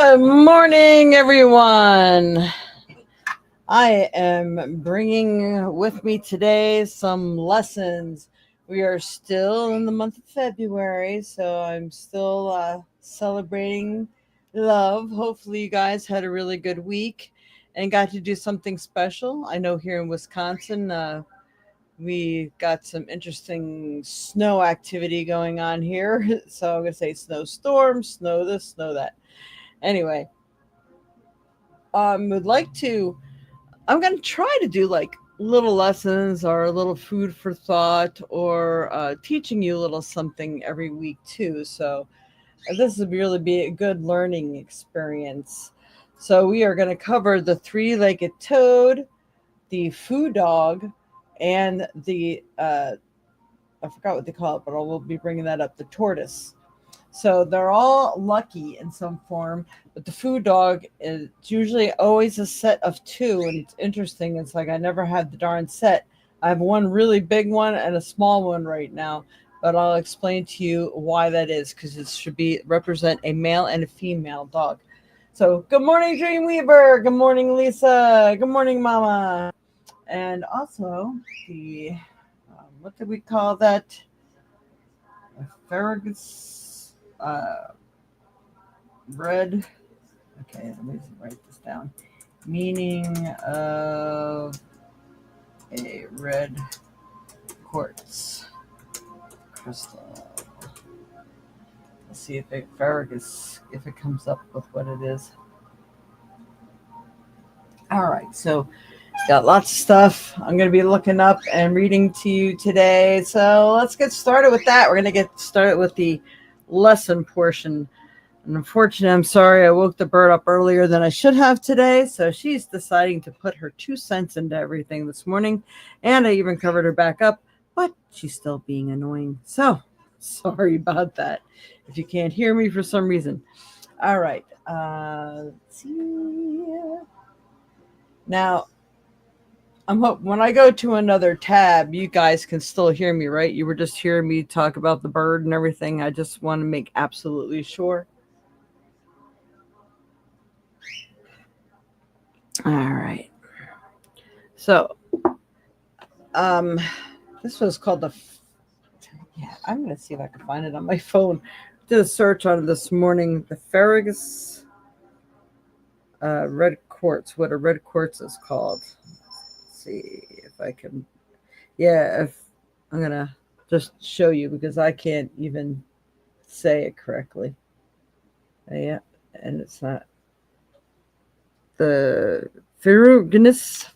Good morning, everyone. I am bringing with me today some lessons. We are still in the month of February, so I'm still celebrating love. Hopefully, you guys had a really good week and got to do something special. I know here in Wisconsin, we got some interesting snow activity going on here. So I'm going to say snowstorm, snow this, snow that. Anyway, would like to I'm going to try to do like little lessons or a little food for thought or teaching you a little something every week too. So this would really be a good learning experience. So we are going to cover the three-legged toad, the food dog, and the I forgot what they call it, but I will be bringing that up. The tortoise. So they're all lucky in some form, but the food dog is usually always a set of two, and it's interesting. It's like I never had the darn set. I have one really big one and a small one right now, but I'll explain to you why that is because it should be represent a male and a female dog. So good morning, Dreamweaver. Good morning, Lisa. Good morning, Mama. And also the what did we call that? Asparagus. Red. Okay, let me write this down. Meaning of a red quartz crystal. Let's see if if it comes up with what it is. All right, so got lots of stuff I'm going to be looking up and reading to you today. So let's get started with that. We're going to get started with the lesson portion. And unfortunately, I'm sorry I woke the bird up earlier than I should have today. So she's deciding to put her 2 cents into everything this morning. And I even covered her back up, but she's still being annoying. So sorry about that if you can't hear me for some reason. All right. Let's see. Now, when I go to another tab, you guys can still hear me, right? You were just hearing me talk about the bird and everything. I just want to make absolutely sure. All right. So, um, this was called yeah, I'm going to see if I can find it on my phone. Did a search on it this morning. The Ferragus red quartz, what a red quartz is called. Let's see if I can. Yeah, if I'm going to just show you because I can't even say it correctly. Yeah, and it's not. The ferruginous.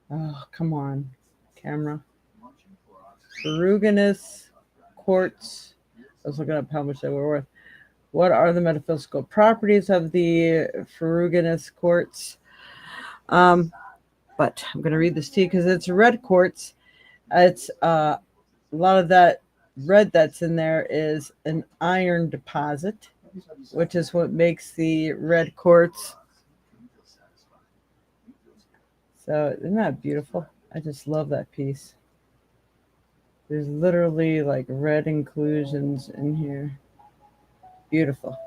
Oh, come on, camera. Ferruginous quartz. I was looking up how much they were worth. What are the metaphysical properties of the ferruginous quartz? But I'm going to read this to you because it's red quartz. It's a lot of that red that's in there is an iron deposit, which is what makes the red quartz. So isn't that beautiful? I just love that piece. There's literally like red inclusions in here. Beautiful.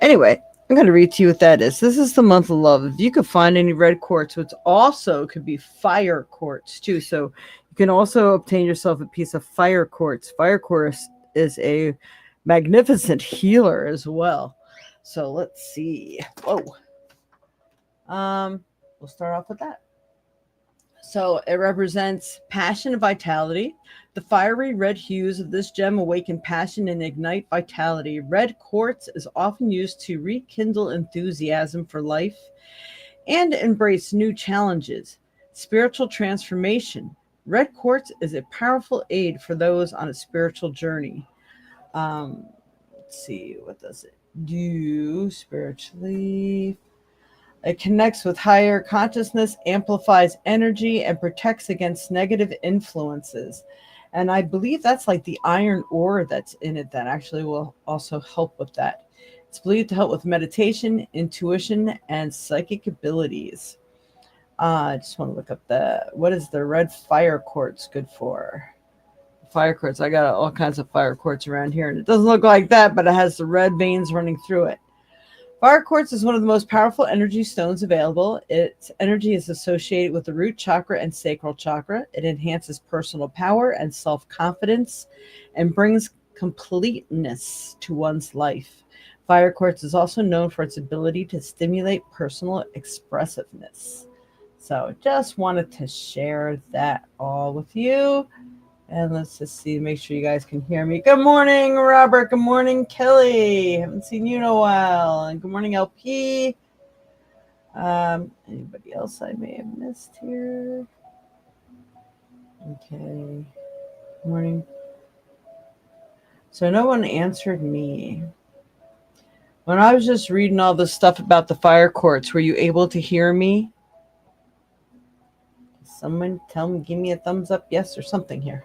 Anyway, I'm going to read to you what that is. This is the month of love. If you could find any red quartz, which also could be fire quartz too. So you can also obtain yourself a piece of fire quartz. Fire quartz is a magnificent healer as well. So let's see. Whoa. We'll start off with that. So it represents passion and vitality. The fiery red hues of this gem awaken passion and ignite vitality. Red quartz is often used to rekindle enthusiasm for life and embrace new challenges. Spiritual transformation. Red quartz is a powerful aid for those on a spiritual journey. Let's see, what does it do spiritually? It connects with higher consciousness, amplifies energy, and protects against negative influences. And I believe that's like the iron ore that's in it that actually will also help with that. It's believed to help with meditation, intuition, and psychic abilities. I just want to look up what is the red fire quartz good for? fire quartz. I got all kinds of fire quartz around here, and it doesn't look like that, but it has the red veins running through it. Fire quartz is one of the most powerful energy stones available. Its energy is associated with the root chakra and sacral chakra. It enhances personal power and self-confidence and brings completeness to one's life. Fire quartz is also known for its ability to stimulate personal expressiveness. So just wanted to share that all with you. And let's just see, make sure you guys can hear me. Good morning, Robert. Good morning, Kelly. Haven't seen you in a while. And good morning, LP. Anybody else I may have missed here? Okay. Good morning. So no one answered me. When I was just reading all this stuff about the fire quartz, were you able to hear me? Someone tell me, give me a thumbs up, yes, or something here.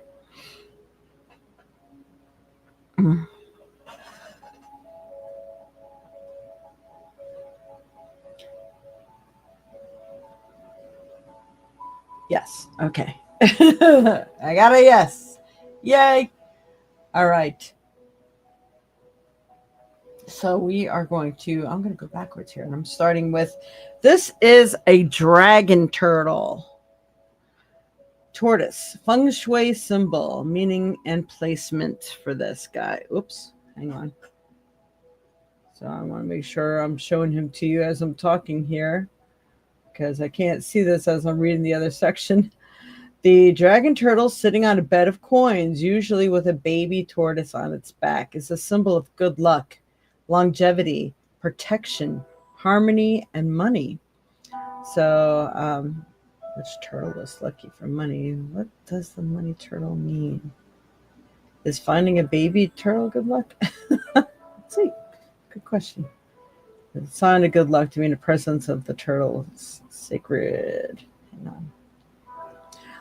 Yes. Okay. I got a yes. Yay. All right. So we are going to, I'm going to go backwards here, and I'm starting with, this is a dragon turtle. Tortoise, feng shui symbol, meaning and placement for this guy. Oops, hang on. So I want to make sure I'm showing him to you as I'm talking here, because I can't see this as I'm reading the other section. The dragon turtle sitting on a bed of coins, usually with a baby tortoise on its back, is a symbol of good luck, longevity, protection, harmony, and money. So, which turtle is lucky for money? What does the money turtle mean? Is finding a baby turtle good luck? Let's see. Good question. The sign of good luck to be in the presence of the turtle is sacred. Hang on.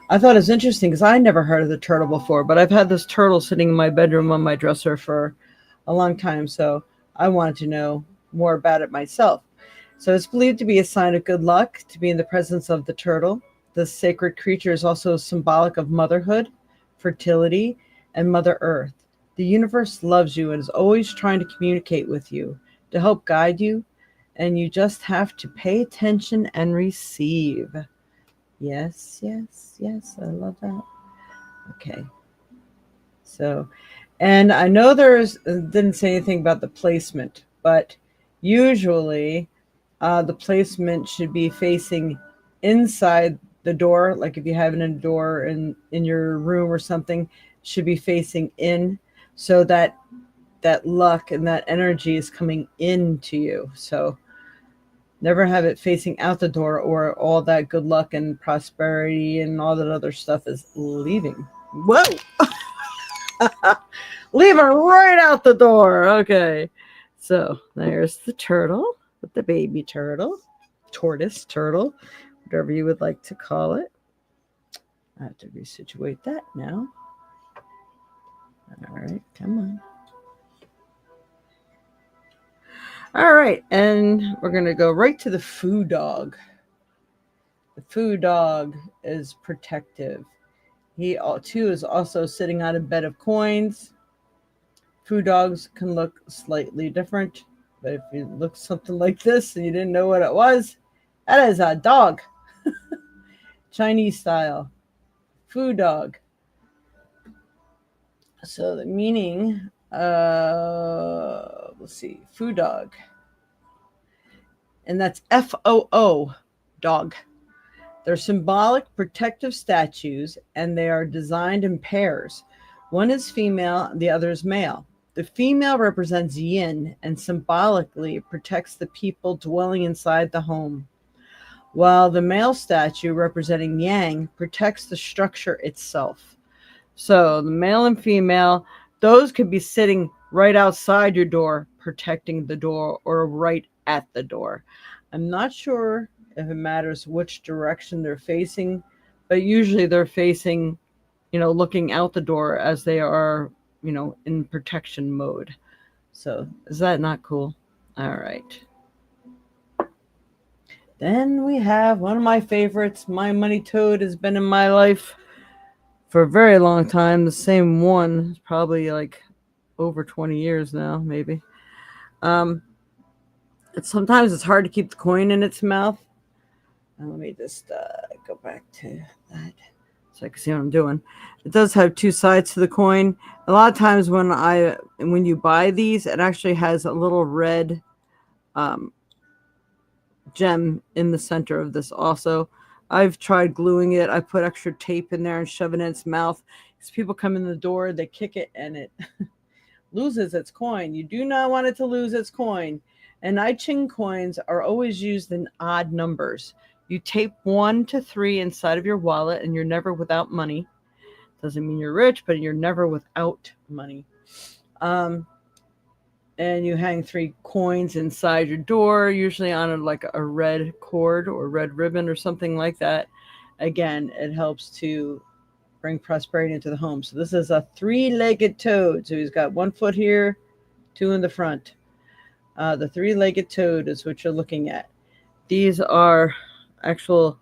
I thought it was interesting because I never heard of the turtle before, but I've had this turtle sitting in my bedroom on my dresser for a long time, so I wanted to know more about it myself. So it's believed to be a sign of good luck to be in the presence of the turtle. This sacred creature is also symbolic of motherhood, fertility, and Mother Earth. The universe loves you and is always trying to communicate with you, to help guide you, and you just have to pay attention and receive. Yes, yes, yes, I love that. Okay. So, and I know didn't say anything about the placement, but usually the placement should be facing inside the door. Like if you have a door in your room or something, should be facing in, so that luck and that energy is coming into you. So never have it facing out the door, or all that good luck and prosperity and all that other stuff is leaving. Whoa! Leave it right out the door. Okay. So there's the turtle with the baby turtle, tortoise turtle, whatever you would like to call it. I have to resituate that now. All right, come on. All right, and we're going to go right to the foo dog. The foo dog is protective. He too is also sitting on a bed of coins. Foo dogs can look slightly different, but if you look something like this and you didn't know what it was, that is a dog. Chinese style. Foo dog. So the meaning, let's see, foo dog. And that's F-O-O, dog. They're symbolic protective statues, and they are designed in pairs. One is female, the other is male. The female represents yin and symbolically protects the people dwelling inside the home, while the male statue representing yang protects the structure itself. So the male and female, those could be sitting right outside your door, protecting the door, or right at the door. I'm not sure if it matters which direction they're facing, but usually they're facing, looking out the door as they are, in protection mode. So is that not cool? All right. Then we have one of my favorites. My money toad has been in my life for a very long time. The same one, probably like over 20 years now, maybe. Um, sometimes it's hard to keep the coin in its mouth. Let me just go back to that so I can see what I'm doing. It does have two sides to the coin. A lot of times when you buy these, it actually has a little red um, gem in the center of this also. I've tried gluing it. I put extra tape in there and shove it in its mouth. Because people come in the door, they kick it, and it loses its coin. You do not want it to lose its coin. And I Ching coins are always used in odd numbers. You tape 1 to 3 inside of your wallet, and you're never without money. Doesn't mean you're rich, but you're never without money. And you hang 3 coins inside your door, usually on like a red cord or red ribbon or something like that. Again, it helps to bring prosperity into the home. So this is a 3-legged toad. So he's got 1 foot here, 2 in the front. The 3-legged toad is what you're looking at. These are actual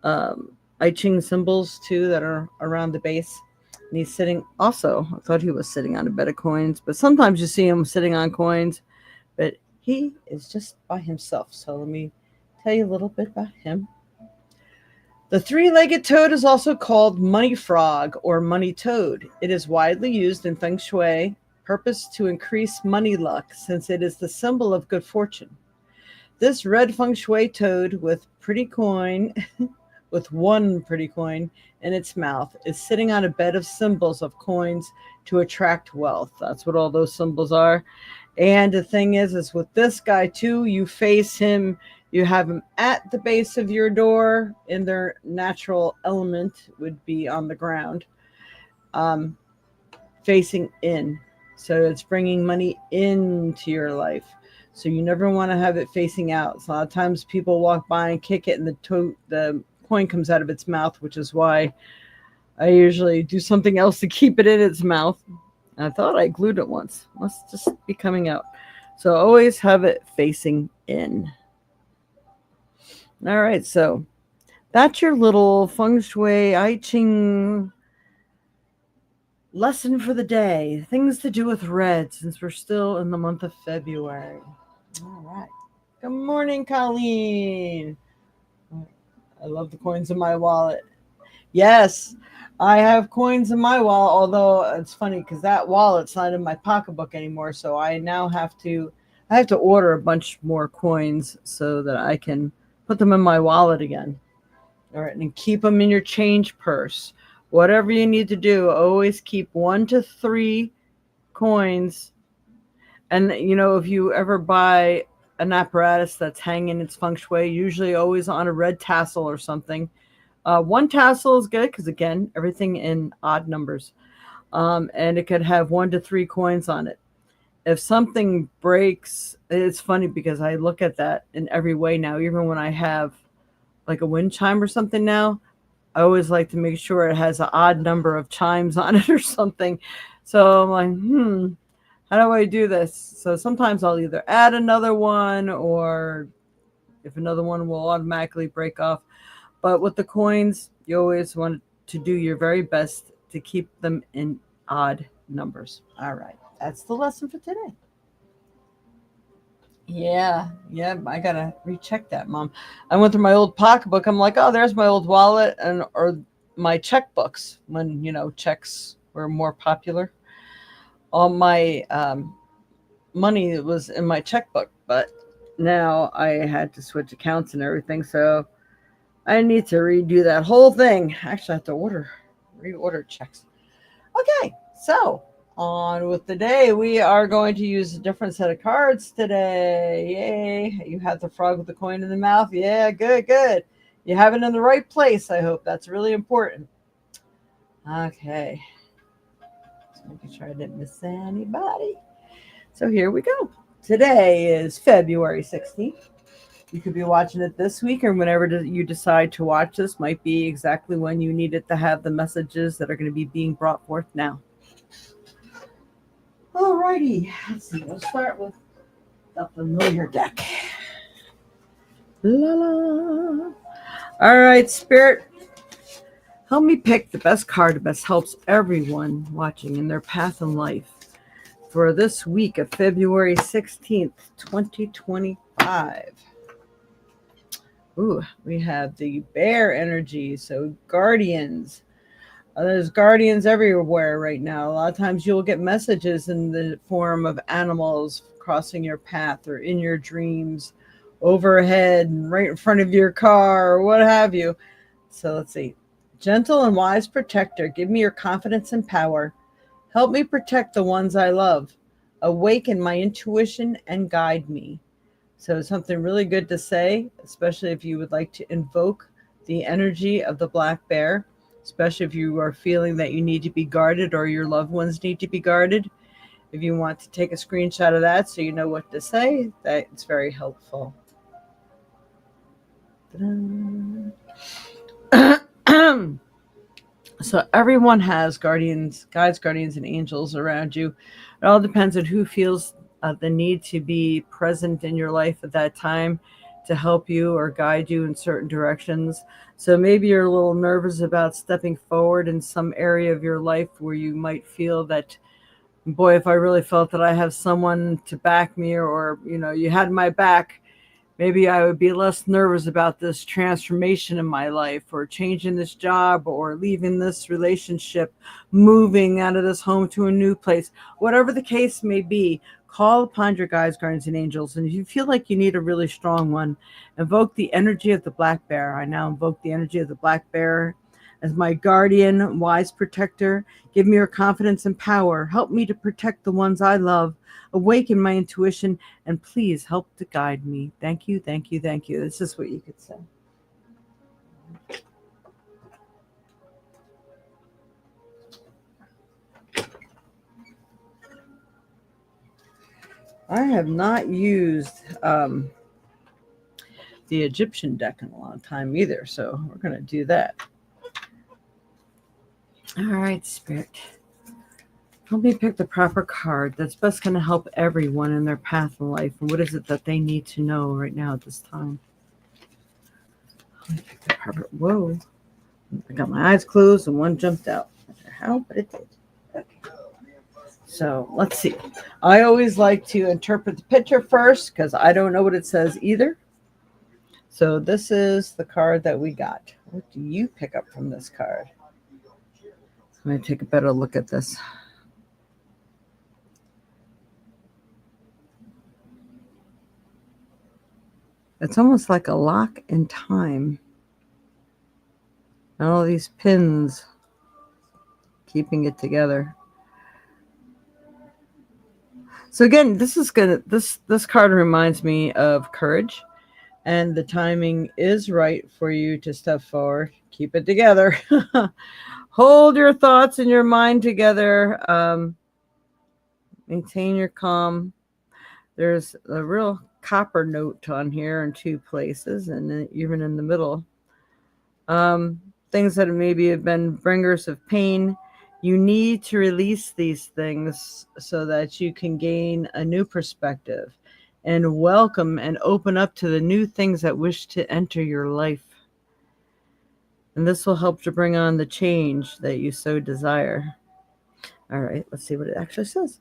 I Ching symbols too that are around the base. And he's sitting also, I thought he was sitting on a bed of coins, but sometimes you see him sitting on coins, but he is just by himself. So let me tell you a little bit about him. The 3-legged toad is also called money frog or money toad. It is widely used in Feng Shui, purpose to increase money luck since it is the symbol of good fortune. This red Feng Shui toad with pretty coin, with 1 pretty coin in its mouth, is sitting on a bed of symbols of coins to attract wealth. That's what all those symbols are. And the thing is with this guy too, you face him, you have him at the base of your door in their natural element would be on the ground, facing in. So it's bringing money into your life. So you never want to have it facing out. So a lot of times people walk by and kick it and the coin comes out of its mouth, which is why I usually do something else to keep it in its mouth. I thought I glued it once. Must just be coming out. So always have it facing in. All right, so that's your little Feng Shui I Ching lesson for the day. Things to do with red since we're still in the month of February. All right. Good morning, Colleen. I love the coins in my wallet. Yes, I have coins in my wallet, although it's funny because that wallet's not in my pocketbook anymore. So I now have to order a bunch more coins so that I can put them in my wallet again. All right, and keep them in your change purse. Whatever you need to do, always keep 1 to 3 coins. And, if you ever buy an apparatus that's hanging its Feng Shui, usually always on a red tassel or something. 1 tassel is good because, again, everything in odd numbers. And it could have 1 to 3 coins on it. If something breaks, it's funny because I look at that in every way now. Even when I have like a wind chime or something now, I always like to make sure it has an odd number of chimes on it or something. So I'm like, how do I do this? So sometimes I'll either add another one or if another one will automatically break off. But with the coins, you always want to do your very best to keep them in odd numbers. All right. That's the lesson for today. Yeah, I gotta recheck that, Mom. I went through my old pocketbook. I'm like, oh, there's my old wallet or my checkbooks when checks were more popular. All my money was in my checkbook, but now I had to switch accounts and everything, so I need to redo that whole thing. Actually, I have to reorder checks. Okay, so on with the day. We are going to use a different set of cards today. Yay. You have the frog with the coin in the mouth. Yeah, good. You have it in the right place, I hope. That's really important. Okay. Just making sure I didn't miss anybody. So here we go. Today is February 16th. You could be watching it this week or whenever you decide to watch this might be exactly when you need it to have the messages that are going to be being brought forth now. Alrighty, let's see. We'll start with the familiar deck. La la. All right, Spirit. Help me pick the best card that best helps everyone watching in their path in life for this week of February 16th, 2025. Ooh, we have the bear energy. So, guardians. There's guardians everywhere right now. A lot of times you'll get messages in the form of animals crossing your path or in your dreams, overhead, and right in front of your car, or what have you. So, let's see. Gentle and wise protector, give me your confidence and power. Help me protect the ones I love. Awaken my intuition and guide me. So, something really good to say, especially if you would like to invoke the energy of the black bear, especially if you are feeling that you need to be guarded or your loved ones need to be guarded. If you want to take a screenshot of that so you know what to say, that's very helpful. So everyone has guardians, guides, guardians, and angels around you. It all depends on who feels the need to be present in your life at that time to help you or guide you in certain directions. So maybe you're a little nervous about stepping forward in some area of your life where you might feel that, boy, if I really felt that I have someone to back me, or you had my back, maybe I would be less nervous about this transformation in my life, or changing this job, or leaving this relationship, moving out of this home to a new place. Whatever the case may be, call upon your guides, guardians, and angels. And if you feel like you need a really strong one, invoke the energy of the black bear. I now invoke the energy of the black bear as my guardian, wise protector. Give me your confidence and power. Help me to protect the ones I love. Awaken my intuition, and please help to guide me. Thank you, thank you, thank you. This is what you could say. I have not used the Egyptian deck in a long time either, so we're going to do that. All right, Spirit. Help me pick the proper card that's best going to help everyone in their path in life. And what is it that they need to know right now at this time? Let me pick the proper. Whoa. I got my eyes closed and one jumped out. Not sure how, but it did. Okay. So let's see. I always like to interpret the picture first because I don't know what it says either. So this is the card that we got. What do you pick up from this card? I'm going to take a better look at this. It's almost like a lock in time. And all these pins keeping it together. So again, this card reminds me of courage, and the timing is right for you to step forward. Keep it together. Hold your thoughts and your mind together. Maintain your calm. There's a real copper note on here in two places, and even in the middle. Things that maybe have been bringers of pain. You need to release these things so that you can gain a new perspective and welcome and open up to the new things that wish to enter your life. And this will help to bring on the change that you so desire. All right, let's see what it actually says.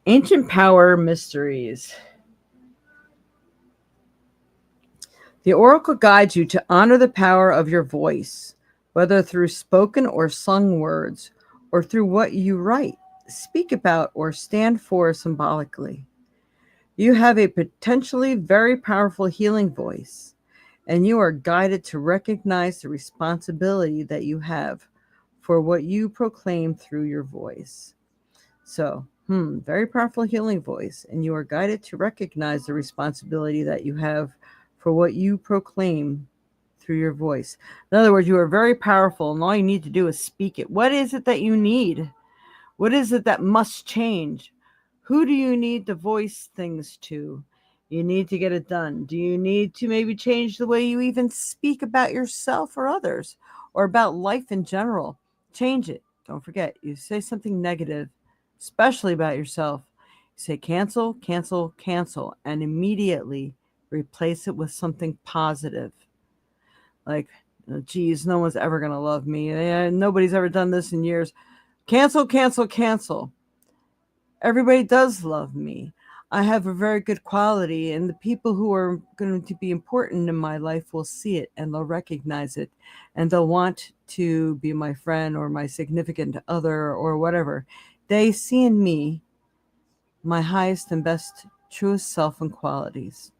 Ancient Power Mysteries. The oracle guides you to honor the power of your voice, whether through spoken or sung words, or through what you write, speak about, or stand for symbolically. You have a potentially very powerful healing voice, and you are guided to recognize the responsibility that you have for what you proclaim through your voice. So, very powerful healing voice, and you are guided to recognize the responsibility that you have for what you proclaim through your voice. In other words, you are very powerful, and all you need to do is speak it. What is it that you need? What is it that must change? Who do you need to voice things to? You need to get it done. Do you need to maybe change the way you even speak about yourself or others, or about life in general? Change it. Don't forget, you say something negative, especially about yourself. You say cancel, cancel, cancel, and immediately replace it with something positive. Like, Geez, no one's ever going to love me. Nobody's ever done this in years. Cancel, cancel, cancel. Everybody does love me. I have a very good quality, and the people who are going to be important in my life will see it and they'll recognize it, and they'll want to be my friend or my significant other or whatever. They see in me my highest and best, truest self and qualities.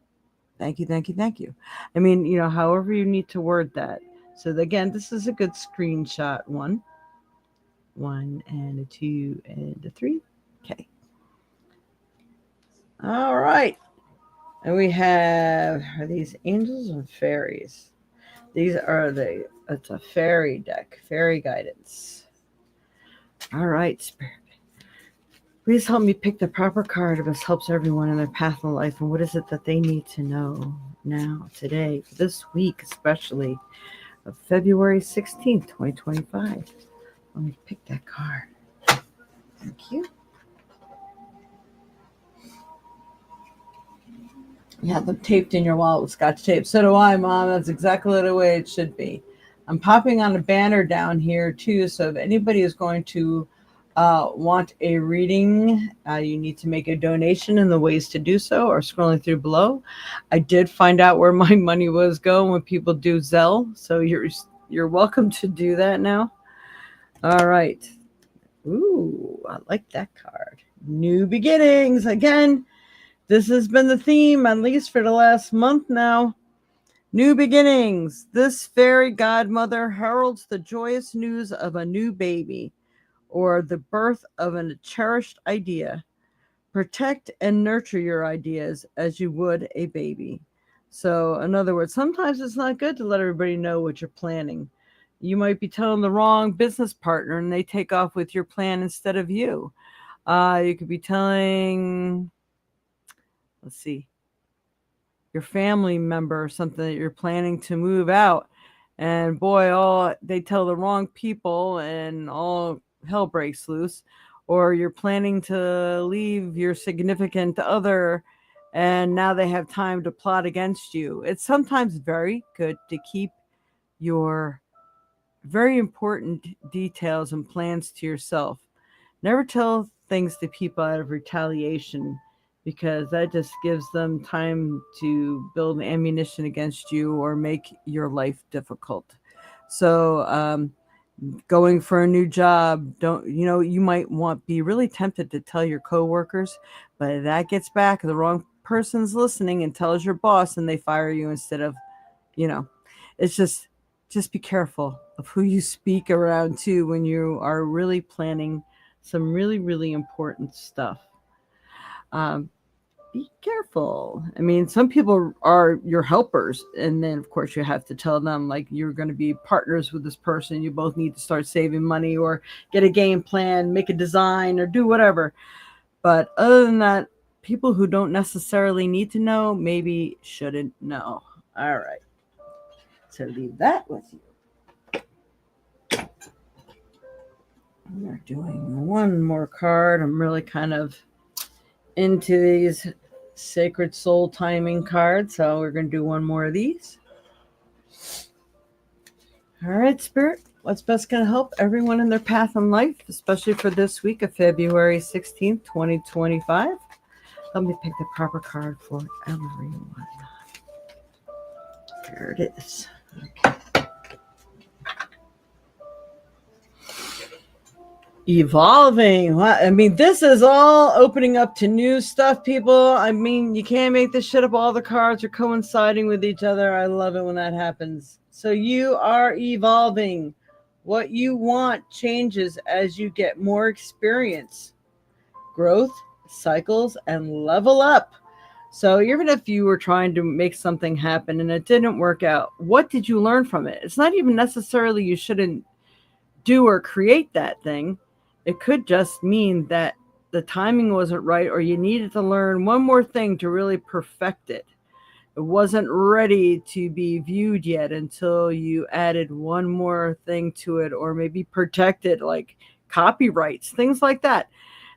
Thank you, thank you, thank you. I mean, however you need to word that. So again, this is a good screenshot. One and a two and a three. Okay. All right. And we are these angels and fairies? It's a fairy deck, fairy guidance. All right, Spirit. Please help me pick the proper card if this helps everyone in their path in life. And what is it that they need to know now, today, this week, especially of February 16th, 2025. Let me pick that card. Thank you. You have them taped in your wallet with Scotch tape. So do I, Mom. That's exactly the way it should be. I'm popping on a banner down here, too. So if anybody is going to want a reading, you need to make a donation, and the ways to do so are scrolling through below. I did find out where my money was going when people do Zelle. So you're welcome to do that now. All right. Ooh, I like that card. New beginnings. Again, this has been the theme, at least for the last month now. New beginnings. This fairy godmother heralds the joyous news of a new baby or the birth of a cherished idea. Protect and nurture your ideas as you would a baby. So, in other words, sometimes it's not good to let everybody know what you're planning. You might be telling the wrong business partner and they take off with your plan instead of you. You could be telling, your family member something that you're planning to move out. And boy, they tell the wrong people and all hell breaks loose. Or you're planning to leave your significant other and now they have time to plot against you. It's sometimes very good to keep your very important details and plans to yourself. Never tell things to people out of retaliation, because that just gives them time to build ammunition against you or make your life difficult. So, going for a new job, you might be really tempted to tell your coworkers, but that gets back. The wrong person's listening and tells your boss, and they fire you instead of, it's just be careful of who you speak around too when you are really planning some really, really important stuff. Be careful. I mean, some people are your helpers, and then of course you have to tell them like you're going to be partners with this person. You both need to start saving money or get a game plan, make a design, or do whatever. But other than that, people who don't necessarily need to know maybe shouldn't know. All right. So leave that with you. We're doing one more card. I'm really kind of into these sacred soul timing cards, so we're going to do one more of these. All right, Spirit, what's best going to help everyone in their path in life, especially for this week of February 16th, 2025? Let me pick the proper card for everyone. There it is. Okay. Evolving. I mean, this is all opening up to new stuff, people. I mean, you can't make this shit up. All the cards are coinciding with each other. I love it when that happens. So you are evolving. What you want changes as you get more experience, growth, cycles, and level up. So even if you were trying to make something happen and it didn't work out, what did you learn from it? It's not even necessarily you shouldn't do or create that thing. It could just mean that the timing wasn't right, or you needed to learn one more thing to really perfect it. It wasn't ready to be viewed yet until you added one more thing to it, or maybe protected, like copyrights, things like that.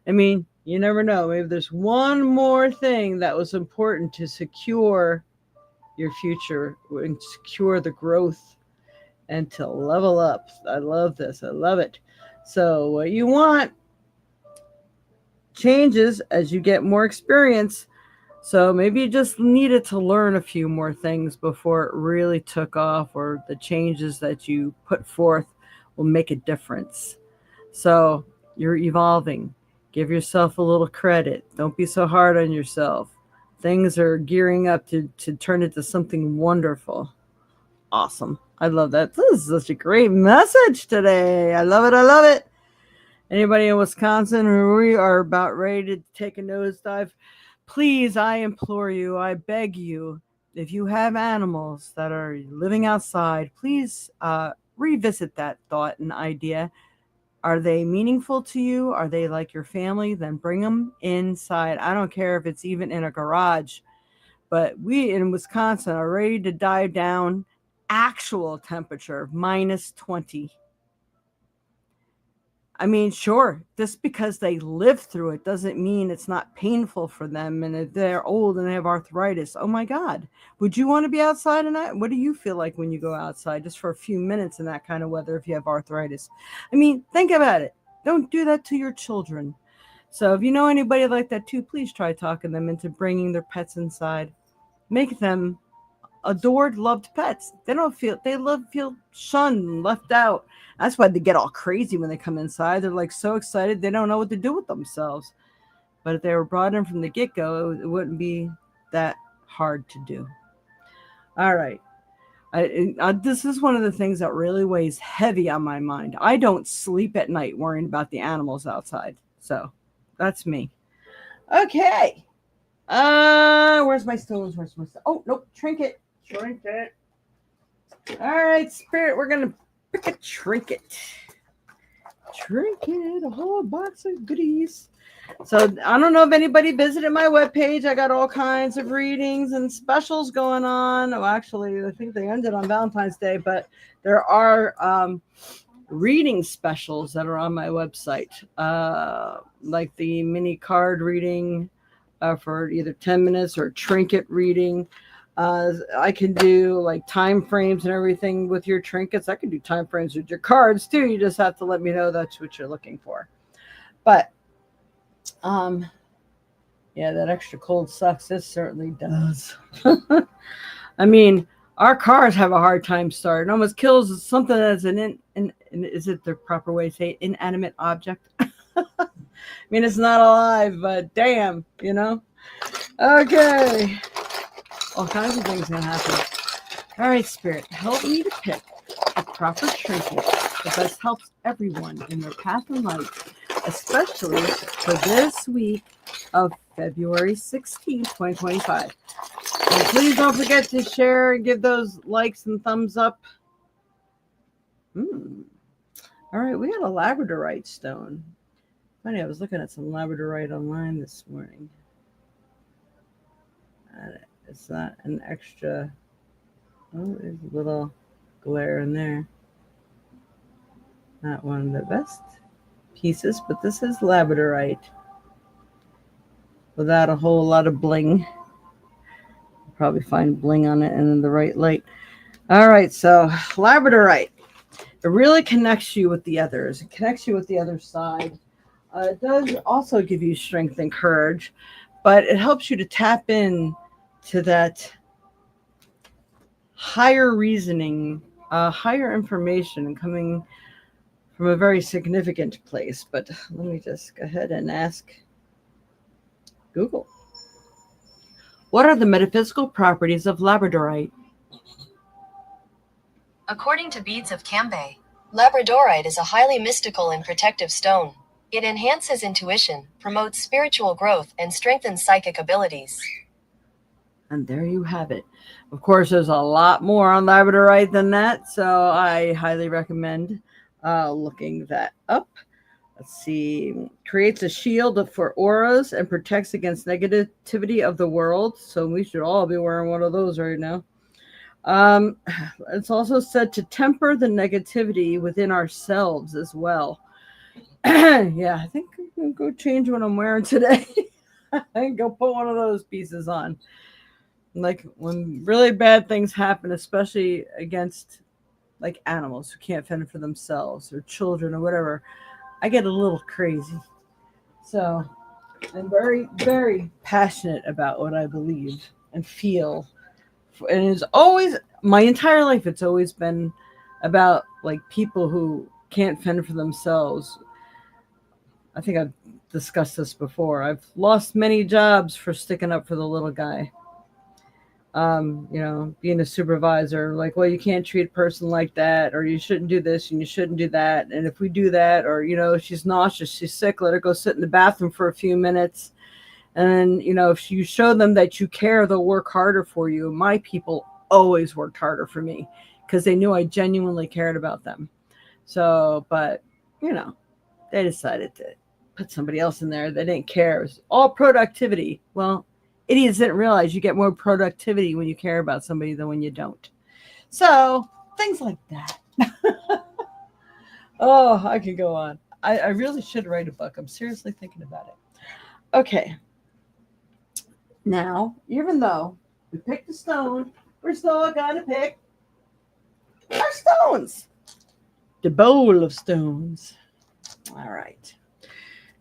I mean, you never know. Maybe there's one more thing that was important to secure your future and secure the growth and to level up. I love this. I love it. So, what you want changes as you get more experience. So, maybe you just needed to learn a few more things before it really took off, or the changes that you put forth will make a difference. So, you're evolving. Give yourself a little credit. Don't be so hard on yourself. Things are gearing up to turn into something wonderful. Awesome. I love that. This is such a great message today. I love it. I love it. Anybody in Wisconsin, we are about ready to take a nosedive. Please, I implore you, I beg you, if you have animals that are living outside, please revisit that thought and idea. Are they meaningful to you? Are they like your family? Then bring them inside. I don't care if it's even in a garage, but we in Wisconsin are ready to dive down actual temperature minus 20. I mean, sure, just because they live through it doesn't mean it's not painful for them. And if they're old and they have arthritis, oh my God, would you want to be outside in that? What do you feel like when you go outside just for a few minutes in that kind of weather if you have arthritis? I mean, think about it. Don't do that to your children. So if you know anybody like that too, please try talking them into bringing their pets inside. Make them adored, loved pets. They don't feel feel shunned, left out. That's why they get all crazy when they come inside. They're like so excited they don't know what to do with themselves. But if they were brought in from the get go, it wouldn't be that hard to do. All right. This is one of the things that really weighs heavy on my mind. I don't sleep at night worrying about the animals outside. So that's me. Okay. Where's my stones? Where's my stones? Oh, nope. Trinket. Trinket. All right, Spirit, we're going to pick a trinket. Trinket, a whole box of goodies. So I don't know if anybody visited my webpage. I got all kinds of readings and specials going on. Oh, actually, I think they ended on Valentine's Day, but there are reading specials that are on my website, like the mini card reading for either 10 minutes or trinket reading. I can do like time frames and everything with your trinkets. I can do time frames with your cards too. You just have to let me know that's what you're looking for. But yeah, that extra cold sucks. This certainly does. I mean, our cars have a hard time starting. It almost kills something that's is it the proper way to say inanimate object? I mean, it's not alive, but damn, you know? Okay. All kinds of things can happen. All right, Spirit, help me to pick the proper trinket that best helps everyone in their path in life, especially for this week of February 16th, 2025. And please don't forget to share and give those likes and thumbs up. All right, we got a labradorite stone. Funny, I was looking at some labradorite online this morning. It's not an extra. Oh, there's a little glare in there. Not one of the best pieces, but this is labradorite without a whole lot of bling. You'll probably find bling on it and in the right light. All right, so labradorite. It really connects you with the others. It connects you with the other side. It does also give you strength and courage, but it helps you to tap in to that higher reasoning, higher information coming from a very significant place. But let me just go ahead and ask Google. What are the metaphysical properties of labradorite? According to Beads of Cambay, labradorite is a highly mystical and protective stone. It enhances intuition, promotes spiritual growth, and strengthens psychic abilities. And there you have it. Of course, there's a lot more on labradorite than that, so I highly recommend looking that up. Let's see. Creates a shield for auras and protects against negativity of the world. So we should all be wearing one of those right now. It's also said to temper the negativity within ourselves as well. Yeah, I think I'm going to go change what I'm wearing today. And go put one of those pieces on. Like when really bad things happen, especially against like animals who can't fend for themselves or children or whatever, I get a little crazy. So I'm very, very passionate about what I believe and feel. And it's always, my entire life, it's always been about like people who can't fend for themselves. I think I've discussed this before. I've lost many jobs for sticking up for the little guy. Being a supervisor, like, well, you can't treat a person like that, or you shouldn't do this and you shouldn't do that. And if we do that, or, she's nauseous, she's sick, let her go sit in the bathroom for a few minutes. And then, if you show them that you care, they'll work harder for you. My people always worked harder for me because they knew I genuinely cared about them. So, but, they decided to put somebody else in there that didn't care. It was all productivity. Well, idiots didn't realize you get more productivity when you care about somebody than when you don't. So things like that. Oh, I could go on. I really should write a book. I'm seriously thinking about it. Okay. Now, even though we picked a stone, we're still going to pick our stones. The bowl of stones. All right.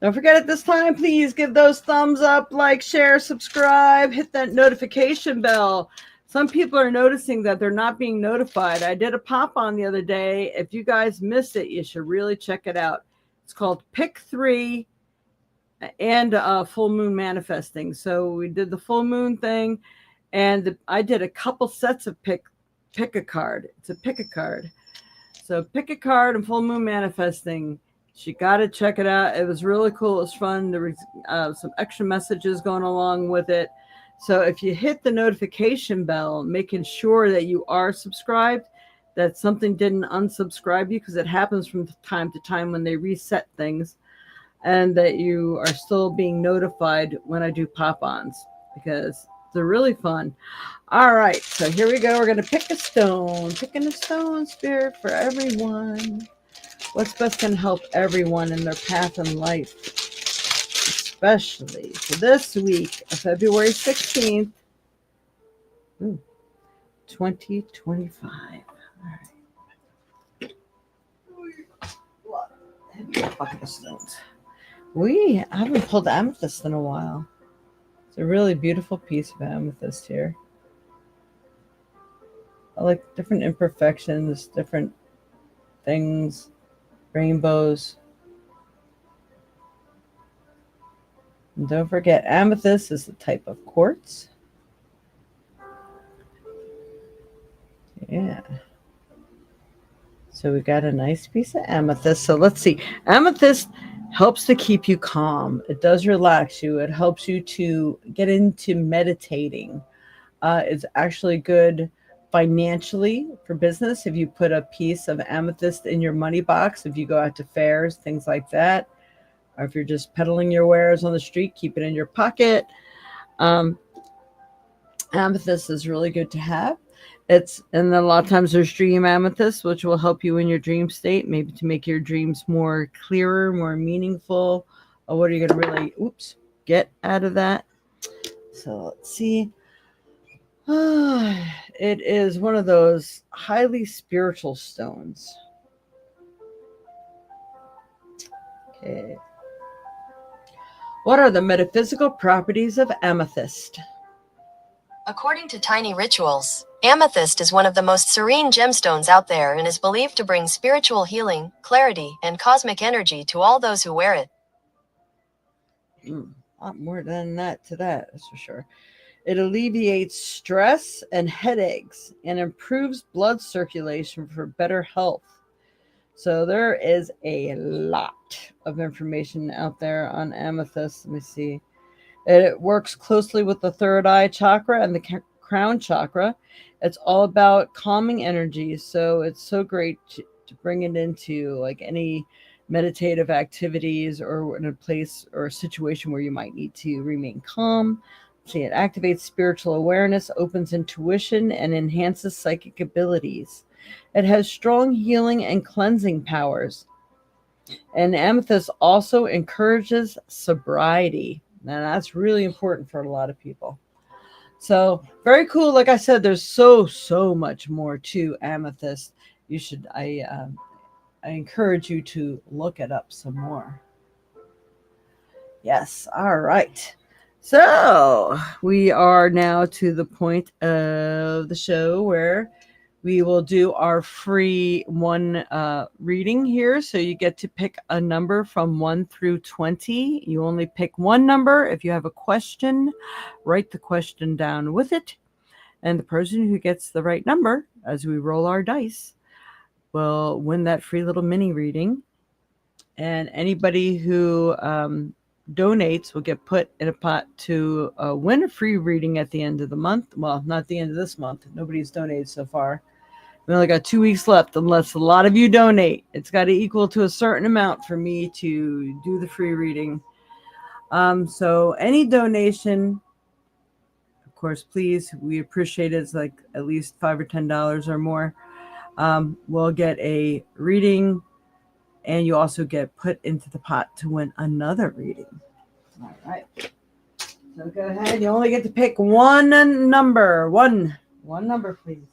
Don't forget at this time, please give those thumbs up, like, share, subscribe, hit that notification bell. Some people are noticing that they're not being notified. I did a pop-on the other day. If you guys missed it, you should really check it out. It's called Pick 3 and Full Moon Manifesting. So we did the full moon thing, and I did a couple sets of pick a card. It's a pick a card. So pick a card and Full Moon Manifesting. You got to check it out. It was really cool. It was fun. There was some extra messages going along with it. So if you hit the notification bell, making sure that you are subscribed, that something didn't unsubscribe you, because it happens from time to time when they reset things, and that you are still being notified when I do pop-ons, because they're really fun. All right, so here we go. We're going to pick a stone. Picking a stone, Spirit, for everyone. What's best can help everyone in their path in life, especially for this week of February 16th, 2025. All right. Bucket of stones. We haven't pulled amethyst in a while. It's a really beautiful piece of amethyst here. I like different imperfections, different things. Rainbows. And don't forget, amethyst is a type of quartz. Yeah. So we got a nice piece of amethyst. So let's see. Amethyst helps to keep you calm. It does relax you. It helps you to get into meditating. It's actually good financially for business if you put a piece of amethyst in your money box, if you go out to fairs, things like that, or if you're just peddling your wares on the street, keep it in your pocket. Amethyst is really good to have. And then a lot of times there's dream amethyst, which will help you in your dream state, maybe to make your dreams more clearer, more meaningful. Or what are you going to really get out of that? So let's see. It is one of those highly spiritual stones. Okay. What are the metaphysical properties of amethyst? According to Tiny Rituals, amethyst is one of the most serene gemstones out there and is believed to bring spiritual healing, clarity, and cosmic energy to all those who wear it. A lot more than that to that's for sure. It alleviates stress and headaches and improves blood circulation for better health. So there is a lot of information out there on amethyst. Let me see. It works closely with the third eye chakra and the crown chakra. It's all about calming energy. So it's so great to bring it into like any meditative activities or in a place or a situation where you might need to remain calm. See, it activates spiritual awareness, opens intuition, and enhances psychic abilities. It has strong healing and cleansing powers. And amethyst also encourages sobriety. Now, that's really important for a lot of people. So, very cool. Like I said, there's so much more to amethyst. you should. I encourage you to look it up some more. Yes. All right. So we are now to the point of the show where we will do our free one reading here. So you get to pick a number from 1 through 20. You only pick one number. If you have a question, write the question down with it. And the person who gets the right number as we roll our dice will win that free little mini reading. And anybody who donates will get put in a pot to win a free reading at the end of the month. Well, not the end of this month. Nobody's donated so far. We only got 2 weeks left unless a lot of you donate. It's got to equal to a certain amount for me to do the free reading. So any donation, of course, please, we appreciate it. It's like at least $5 or $10 or more. We'll get a reading, and you also get put into the pot to win another reading. All right. So go ahead. You only get to pick one number. One number, please.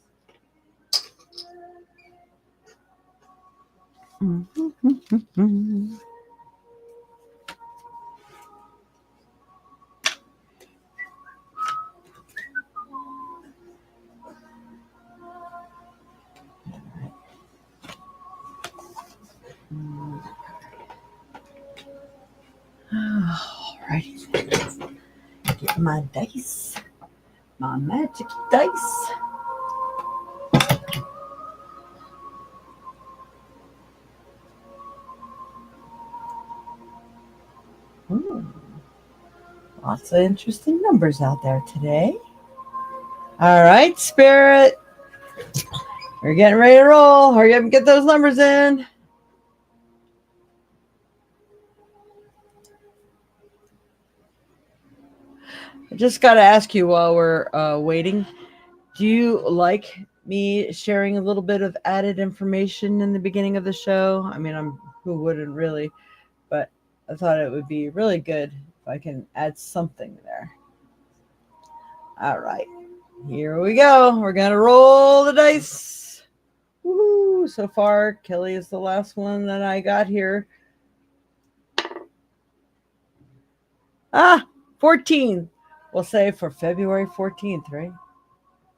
Alrighty. Get my dice. My magic dice. Lots of interesting numbers out there today. All right, Spirit. We're getting ready to roll. Hurry up and get those numbers in. I just got to ask you while we're waiting, do you like me sharing a little bit of added information in the beginning of the show? I mean, who wouldn't really, but I thought it would be really good if I can add something there. All right, here we go. We're going to roll the dice. Woo-hoo. So far, Kelly is the last one that I got here. 14. We'll say for February 14th, right?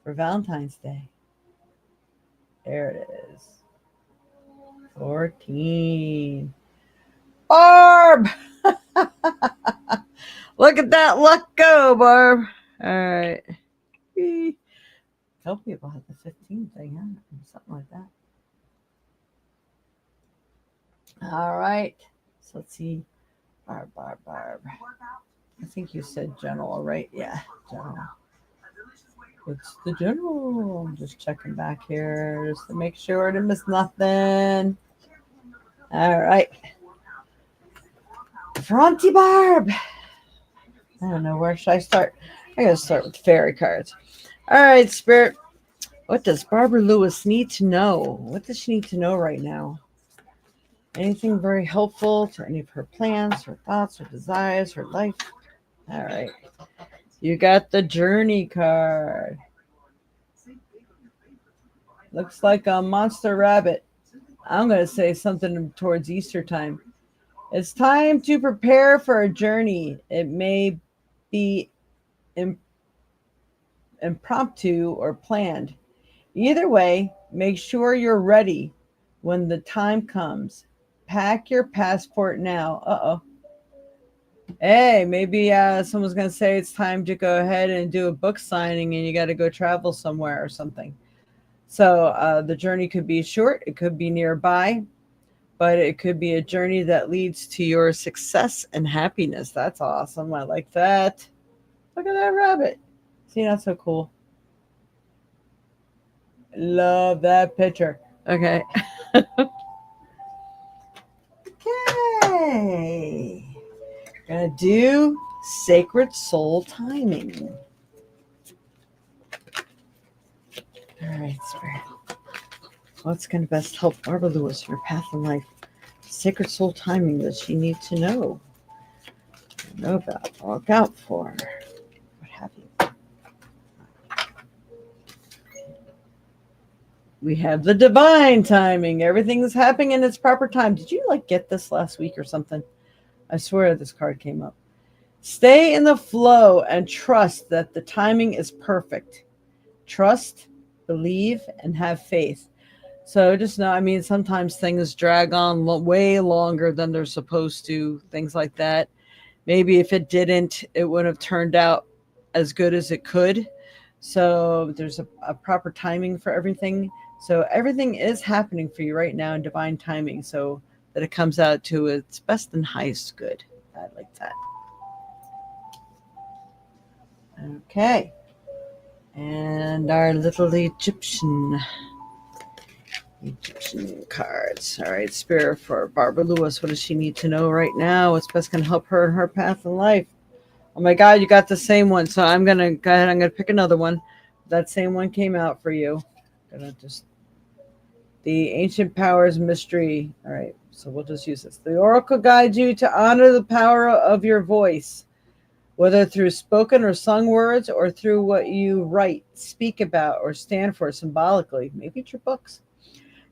For Valentine's Day. There it is. 14. Barb! Look at that luck go, Barb. All right. Tell people about the 15 thing, huh? Something like that. All right. So let's see. Barb. I think you said general, right? Yeah, general. It's the general. I'm just checking back here just to make sure I didn't miss nothing. All right. Fronty Barb. I don't know. Where should I start? I gotta start with fairy cards. All right, Spirit. What does Barbara Lewis need to know? What does she need to know right now? Anything very helpful to any of her plans, her thoughts, her desires, her life? All right. You got the Journey card. Looks like a monster rabbit. I'm going to say something towards Easter time. It's time to prepare for a journey. It may be impromptu or planned. Either way, make sure you're ready when the time comes. Pack your passport now. Uh-oh. Hey, maybe someone's going to say it's time to go ahead and do a book signing and you got to go travel somewhere or something. So the journey could be short. It could be nearby, but it could be a journey that leads to your success and happiness. That's awesome. I like that. Look at that rabbit. See, that's so cool. Love that picture. Okay. Okay. Gonna do Sacred Soul Timing. All right, Spirit. What's going to best help Barbara Lewis, her path in life? Sacred Soul Timing that she needs to know about, look out for, what have you. We have the divine timing. Everything is happening in its proper time. Did you like get this last week or something? I swear this card came up. Stay in the flow and trust that the timing is perfect. Trust, believe, and have faith. So just know, I mean, sometimes things drag on way longer than they're supposed to, things like that. Maybe if it didn't, it would have turned out as good as it could. So there's a proper timing for everything. So everything is happening for you right now in divine timing, so that it comes out to its best and highest good. I like that. Okay. And our little Egyptian cards. All right, Spirit for Barbara Lewis. What does she need to know right now? What's best going to help her in her path in life? Oh my God, you got the same one. So I'm going to go ahead. I'm going to pick another one. That same one came out for you. The Ancient Powers Mystery. All right, so we'll just use this. The Oracle guides you to honor the power of your voice, whether through spoken or sung words or through what you write, speak about, or stand for symbolically. Maybe it's your books.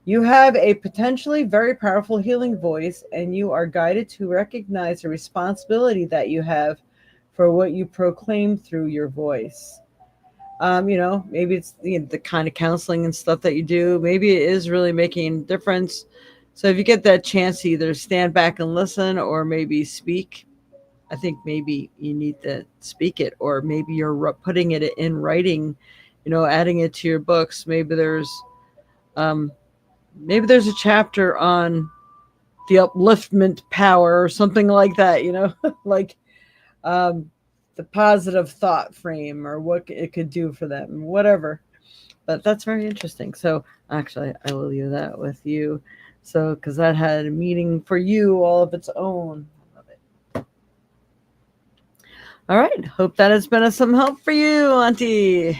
You have a potentially very powerful healing voice, and you are guided to recognize the responsibility that you have for what you proclaim through your voice. Maybe it's the kind of counseling and stuff that you do. Maybe it is really making a difference. So if you get that chance to either stand back and listen or maybe speak, I think maybe you need to speak it, or maybe you're putting it in writing, adding it to your books. Maybe there's a chapter on the upliftment power or something like that, like the positive thought frame or what it could do for them, whatever. But that's very interesting. So actually, I will leave that with you. So, because that had a meaning for you all of its own. I love it. All right. Hope that has been of some help for you, Auntie.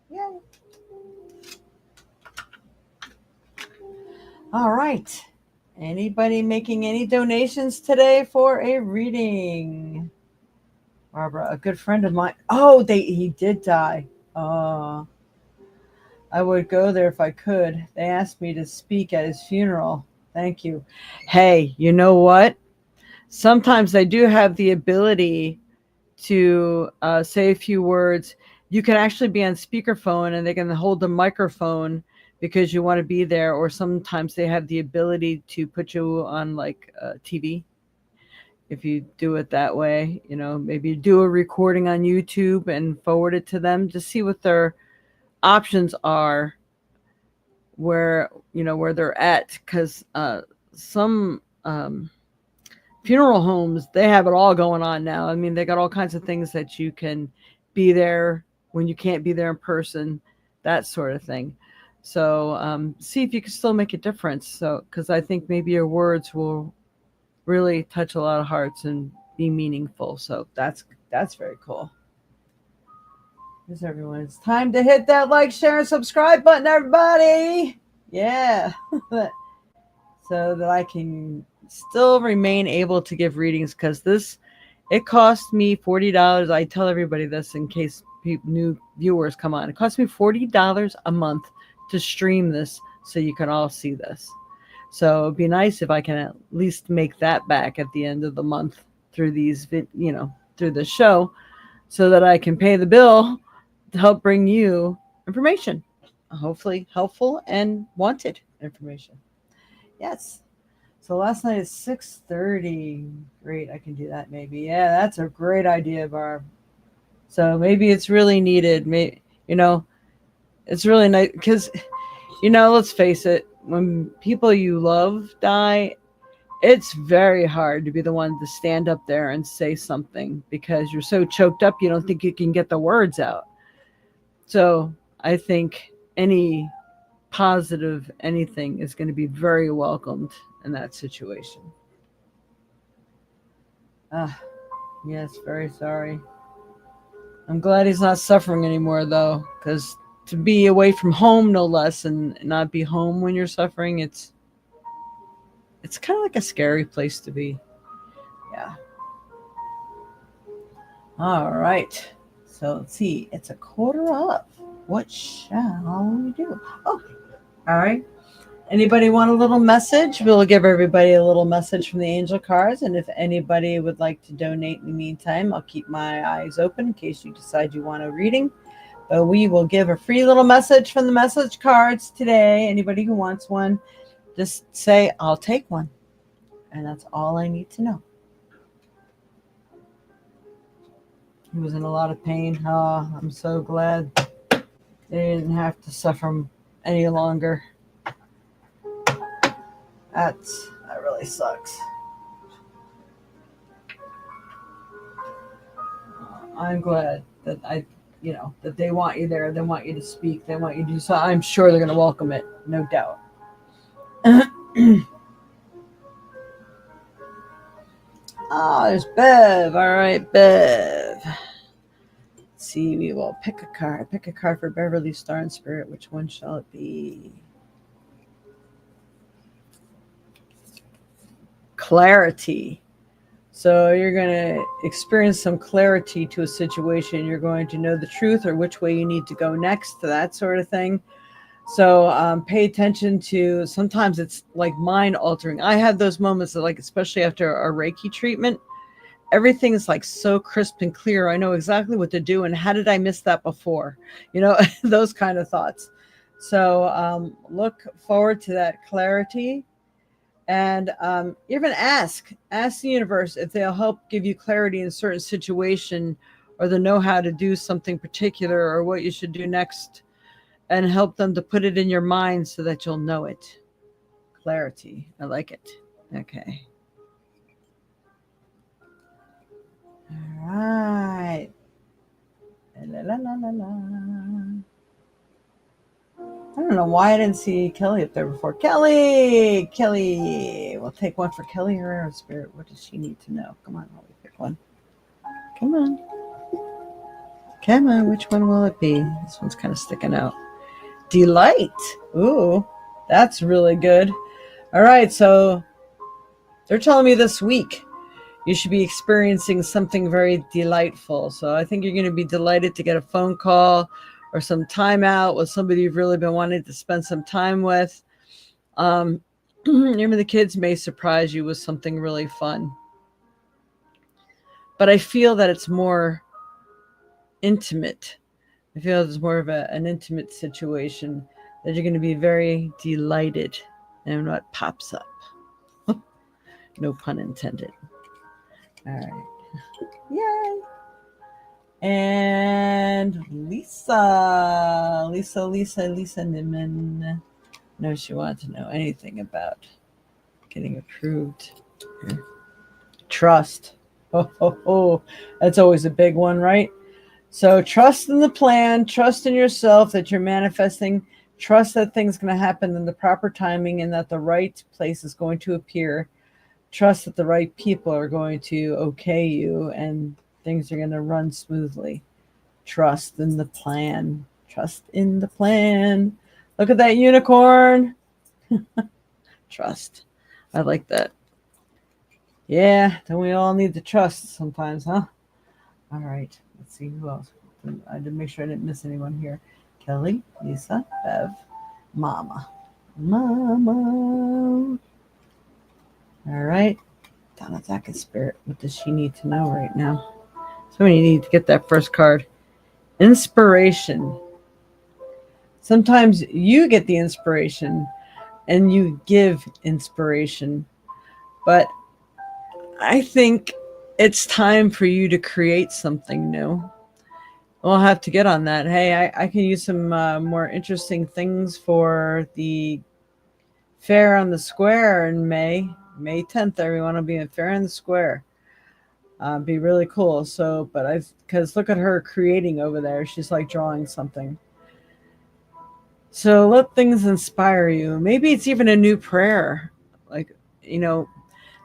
Yay. All right. Anybody making any donations today for a reading? Barbara, a good friend of mine. Oh, he did die. I would go there if I could. They asked me to speak at his funeral. Thank you. Hey, you know what? Sometimes I do have the ability to say a few words. You can actually be on speakerphone and they can hold the microphone because you want to be there, or sometimes they have the ability to put you on like TV. If you do it that way, maybe do a recording on YouTube and forward it to them to see what their options are, where they're at. Because some funeral homes, they have it all going on now. I mean, they got all kinds of things that you can be there when you can't be there in person, that sort of thing. So see if you can still make a difference. So, because I think maybe your words will really touch a lot of hearts and be meaningful. So that's very cool. Here's everyone. It's time to hit that like, share, and subscribe button, everybody. Yeah. So that I can still remain able to give readings, because it cost me $40. I tell everybody this in case new viewers come on. It cost me $40 a month to stream this so you can all see this. So it'd be nice if I can at least make that back at the end of the month through through the show, so that I can pay the bill to help bring you information, hopefully helpful and wanted information. Yes. So last night is 6:30. Great, I can do that maybe. Yeah, that's a great idea, Barb. So maybe it's really needed. It's really nice because, let's face it, when people you love die, it's very hard to be the one to stand up there and say something because you're so choked up you don't think you can get the words out. So I think any positive anything is going to be very welcomed in that situation. Yes, very sorry. I'm glad he's not suffering anymore, though, because to be away from home, no less, and not be home when you're suffering, it's kind of like a scary place to be. Yeah. All right. So let's see. It's a quarter up. what shall we do? Oh, all right. Anybody want a little message? We'll give everybody a little message from the angel cards. And if anybody would like to donate in the meantime, I'll keep my eyes open in case you decide you want a reading. But we will give a free little message from the message cards today. Anybody who wants one, just say, I'll take one. And that's all I need to know. He was in a lot of pain. Oh, I'm so glad they didn't have to suffer any longer. That really sucks. I'm glad that that they want you there. They want you to speak. They want you to do so. I'm sure they're going to welcome it, no doubt. Oh, there's Bev. All right, Bev. Let's see, we will pick a card. Pick a card for Beverly Star and Spirit. Which one shall it be? Clarity. So you're going to experience some clarity to a situation. You're going to know the truth or which way you need to go next, to that sort of thing. So pay attention to, sometimes it's like mind altering. I had those moments that, like, especially after a Reiki treatment, everything is like so crisp and clear. I know exactly what to do. And how did I miss that before? Those kind of thoughts. So look forward to that clarity. And even ask the universe if they'll help give you clarity in a certain situation, or the know how to do something particular, or what you should do next, and help them to put it in your mind so that you'll know it. Clarity. I like it. Okay. All right. La, la, la, la, la. I don't know why I didn't see Kelly up there before. Kelly! We'll take one for Kelly Herrera Spirit. What does she need to know? Come on, let me pick one. Come on, which one will it be? This one's kind of sticking out. Delight. Ooh, that's really good. All right, so they're telling me this week you should be experiencing something very delightful. So I think you're going to be delighted to get a phone call or some time out with somebody you've really been wanting to spend some time with. Even the kids may surprise you with something really fun. But I feel that it's more intimate. I feel it's more of an intimate situation, that you're going to be very delighted in what pops up. No pun intended. All right. Yay. And Lisa Niman. No, she wanted to know anything about getting approved. Trust. Oh, that's always a big one, right? So trust in the plan, trust in yourself that you're manifesting, trust that things going to happen in the proper timing, and that the right place is going to appear. Trust that the right people are going to okay you, and things are going to run smoothly. Trust in the plan. Trust in the plan. Look at that unicorn. Trust. I like that. Yeah, don't we all need to trust sometimes, huh? All right. Let's see who else. I didn't make sure I didn't miss anyone here. Kelly, Lisa, Bev, Mama. All right. Donna Zaka Spirit. What does she need to know right now? So we need to get that first card. Inspiration. Sometimes you get the inspiration and you give inspiration. But I think it's time for you to create something new. We'll have to get on that. Hey, I can use some more interesting things for the Fair on the Square in May 10th. Everyone will be in Fair on the Square. Be really cool. So, because look at her creating over there. She's like drawing something. So let things inspire you. Maybe it's even a new prayer. Like,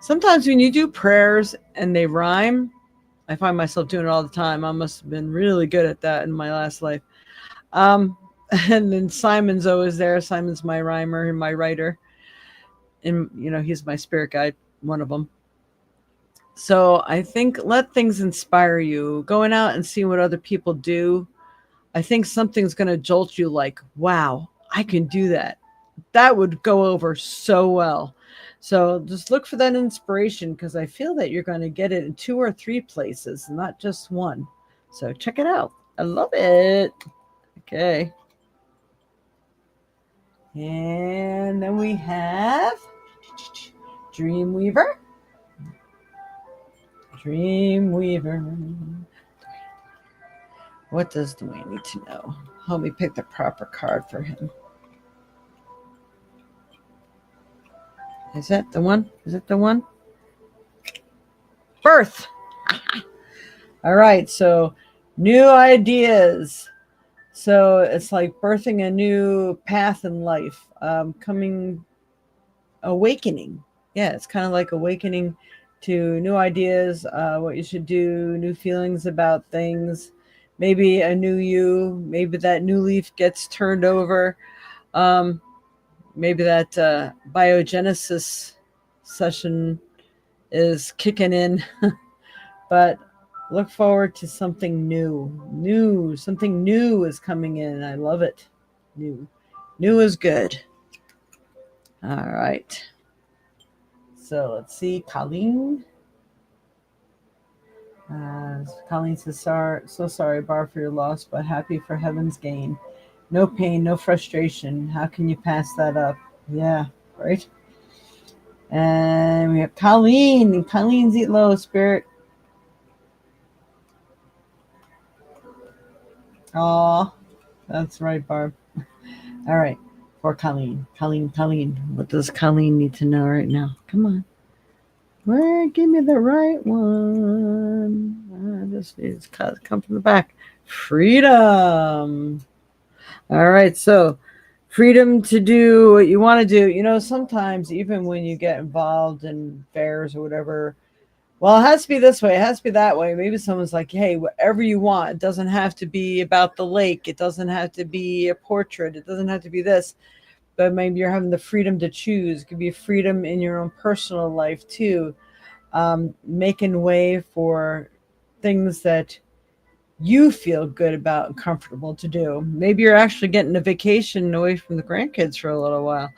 sometimes when you do prayers and they rhyme, I find myself doing it all the time. I must have been really good at that in my last life. And then Simon's always there. Simon's my rhymer and my writer. And, he's my spirit guide, one of them. So I think let things inspire you. Going out and seeing what other people do. I think something's going to jolt you like, wow, I can do that. That would go over so well. So just look for that inspiration, because I feel that you're going to get it in 2 or 3 places, not just one. So check it out. I love it. Okay. And then we have Dreamweaver. Dreamweaver. What does Dwayne need to know? Help me pick the proper card for him. Is that the one? Is it the one? Birth. All right. So new ideas. So it's like birthing a new path in life, awakening. Yeah, it's kind of like awakening to new ideas, what you should do, new feelings about things, maybe a new you, maybe that new leaf gets turned over, maybe that biogenesis session is kicking in, but look forward to something new. Something new is coming in. I love it. New is good. All right. So let's see. Colleen. Colleen says, so sorry, Barb, for your loss, but happy for heaven's gain. No pain, no frustration. How can you pass that up? Yeah, right. And we have Colleen. Colleen's eat low, spirit. Oh, that's right, Barb. All right, for Colleen. Colleen. What does Colleen need to know right now? Come on. Well, give me the right one. This needs to come from the back. Freedom. All right, so freedom to do what you want to do. You know, sometimes even when you get involved in fairs or whatever, well, it has to be this way, it has to be that way. Maybe someone's like, hey, whatever you want. It doesn't have to be about the lake. It doesn't have to be a portrait. It doesn't have to be this. But maybe you're having the freedom to choose. It could be freedom in your own personal life too. Making way for things that you feel good about and comfortable to do. Maybe you're actually getting a vacation away from the grandkids for a little while,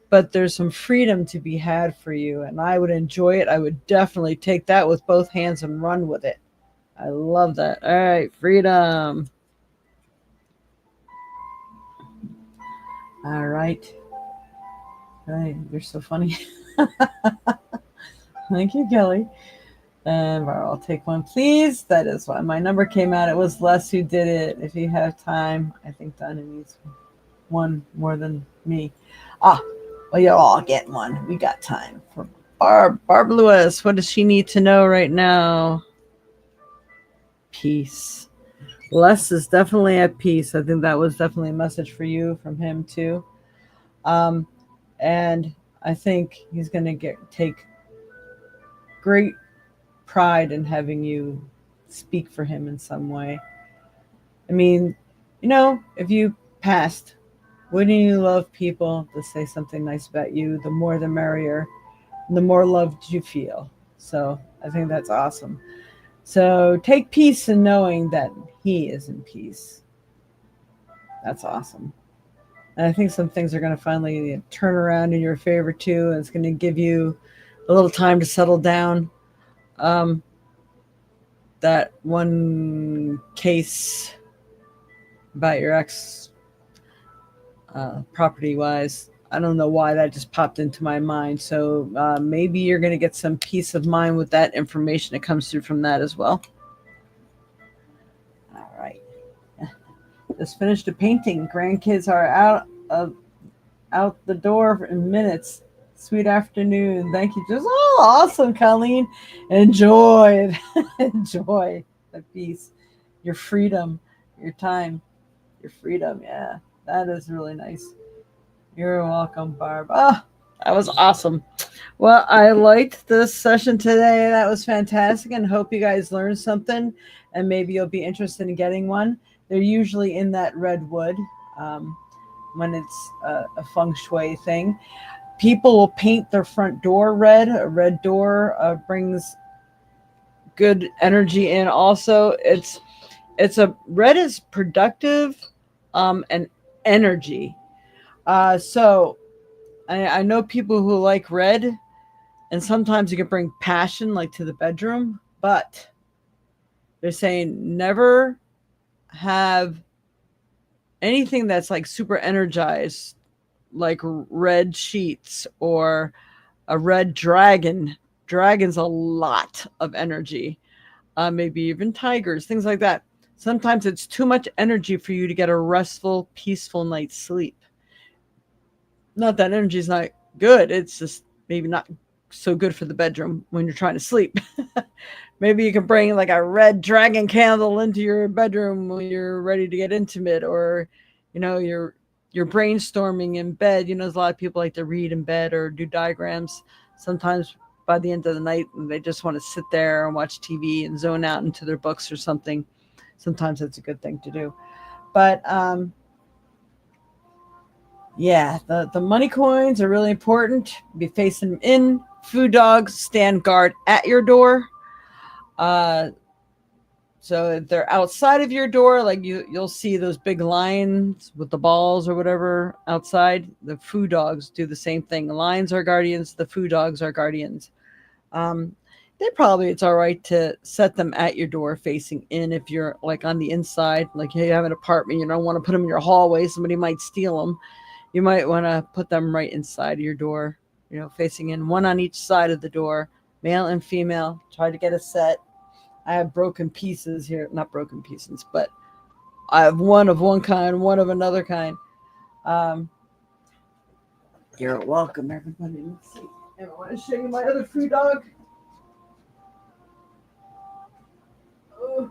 but there's some freedom to be had for you, and I would enjoy it. I would definitely take that with both hands and run with it. I love that. All right, freedom. All right. You're so funny. Thank you, Kelly. And I'll take one, please. That is why my number came out. It was Les who did it. If you have time, I think Donna needs one more than me. Well, you'll all get one. We got time for Barb Lewis. What does she need to know right now? Peace. Les is definitely at peace. I think that was definitely a message for you from him too. And I think he's going to take great pride in having you speak for him in some way. I mean, you know, if you passed, wouldn't you love people to say something nice about you? The more the merrier, the more loved you feel. So I think that's awesome. So take peace in knowing that he is in peace. That's awesome. And I think some things are going to finally turn around in your favor too. And it's going to give you a little time to settle down. That one case about your ex, property wise, I don't know why that just popped into my mind. So maybe you're going to get some peace of mind with that information that comes through from that as well. All right. Just finished a painting. Grandkids are out the door in minutes. Sweet afternoon. Thank you. Just awesome, Colleen. Enjoy the peace, your freedom, your time, your freedom. Yeah, that is really nice. You're welcome, Barb. That was awesome. Well, I liked this session today. That was fantastic, and hope you guys learned something, and maybe you'll be interested in getting one. They're usually in that red wood when it's a feng shui thing. People will paint their front door red. A red door brings good energy in. Also, it's a red is productive and energy. So I know people who like red, and sometimes you can bring passion like to the bedroom, but they're saying never have anything that's like super energized, like red sheets or a red dragon. Dragon's a lot of energy. Maybe even tigers, things like that. Sometimes it's too much energy for you to get a restful, peaceful night's sleep. Not that energy's not good. It's just maybe not so good for the bedroom when you're trying to sleep. Maybe you can bring like a red dragon candle into your bedroom when you're ready to get intimate, or you're brainstorming in bed. There's a lot of people like to read in bed or do diagrams. Sometimes by the end of the night, they just want to sit there and watch TV and zone out into their books or something. Sometimes that's a good thing to do. But yeah, the money coins are really important. Be facing them in. Food dogs stand guard at your door. So if they're outside of your door, like you'll see those big lions with the balls or whatever outside. The food dogs do the same thing. The lions are guardians. The food dogs are guardians. It's all right to set them at your door facing in if you're like on the inside, like you have an apartment, you don't want to put them in your hallway. Somebody might steal them. You might want to put them right inside of your door, facing in, one on each side of the door, male and female. Try to get a set. I have broken pieces here, not broken pieces, but I have one of one kind, one of another kind. You're welcome, everybody. Let's see. And I want to show you my other food dog. Oh.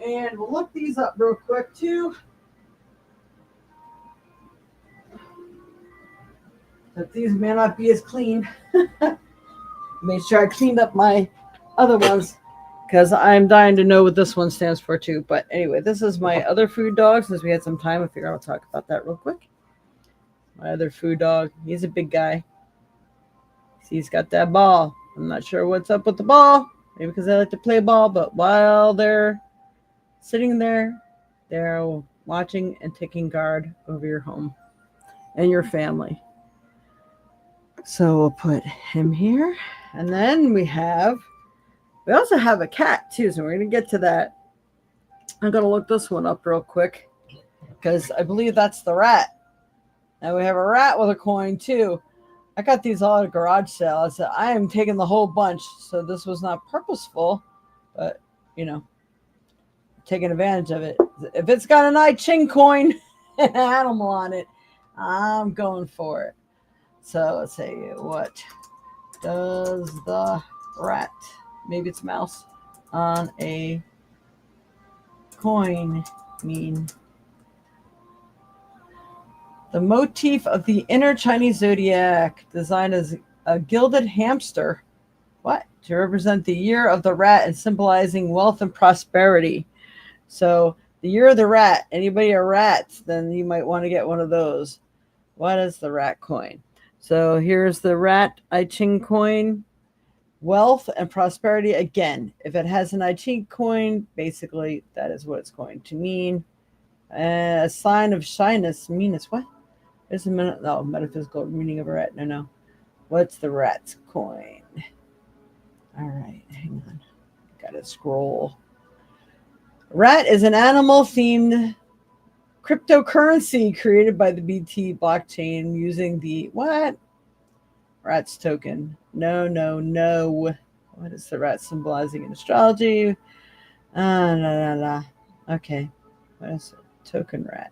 And we'll look these up real quick too. But these may not be as clean. Made sure I cleaned up my other ones because I'm dying to know what this one stands for too. But anyway, this is my other food dog. Since we had some time, I figure I'll talk about that real quick. My other food dog. He's a big guy. See, he's got that ball. I'm not sure what's up with the ball. Maybe because I like to play ball. But while they're sitting there, they're watching and taking guard over your home and your family. So we'll put him here. And then we also have a cat too. So we're going to get to that. I'm going to look this one up real quick because I believe that's the rat. Now we have a rat with a coin too. I got these all at a garage sale. I said, I am taking the whole bunch. So this was not purposeful, but taking advantage of it. If it's got an I Ching coin and an animal on it, I'm going for it. So let's see, what does the rat, maybe it's mouse, on a coin mean? The motif of the inner Chinese zodiac, designed as a gilded hamster. What? To represent the year of the rat and symbolizing wealth and prosperity. So the year of the rat, anybody a rat, then you might want to get one of those. What is the rat coin? So here's the rat I Ching coin. Wealth and prosperity. Again, if it has an I Ching coin, basically that is what it's going to mean. A sign of shyness, meanness. What? There's a minute. No, metaphysical meaning of a rat. No. What's the rat's coin? All right, hang on. Gotta scroll. Rat is an animal-themed cryptocurrency created by the BT blockchain using the what? Rat's token. No. What is the rat symbolizing in astrology? Okay. What is a token rat?